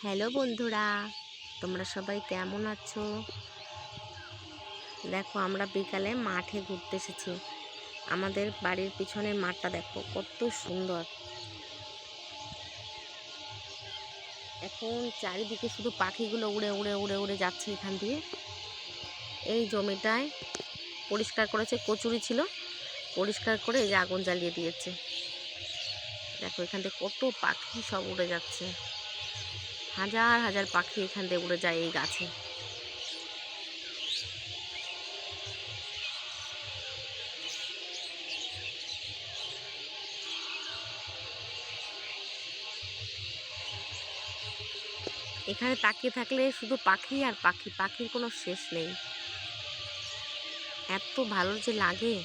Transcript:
Hello বন্ধুরা, তোমরা সবাই কেমন আছো? দেখো, আমরা বিকালে মাঠে ঘুরতে এসেছি। আমাদের বাড়ির পিছনের মাঠটা দেখো কত সুন্দর। এখন চারিদিকে শুধু পাখিগুলো উড়ে উড়ে উড়ে উড়ে যাচ্ছে এখান দিয়ে। এই জমিটায় পরিষ্কার করেছে, কচুরি ছিল, পরিষ্কার করে এই যে আগুন জ্বালিয়ে দিয়েছে। দেখো এখান থেকে কত পাখি সব উড়ে যাচ্ছে, হাজার হাজার পাখি এখান থেকে উড়ে যায় এই গাছে। এখানে তাকিয়ে থাকলে শুধু পাখি আর পাখি, পাখির কোনো শেষ নেই। এত ভালো যে লাগে।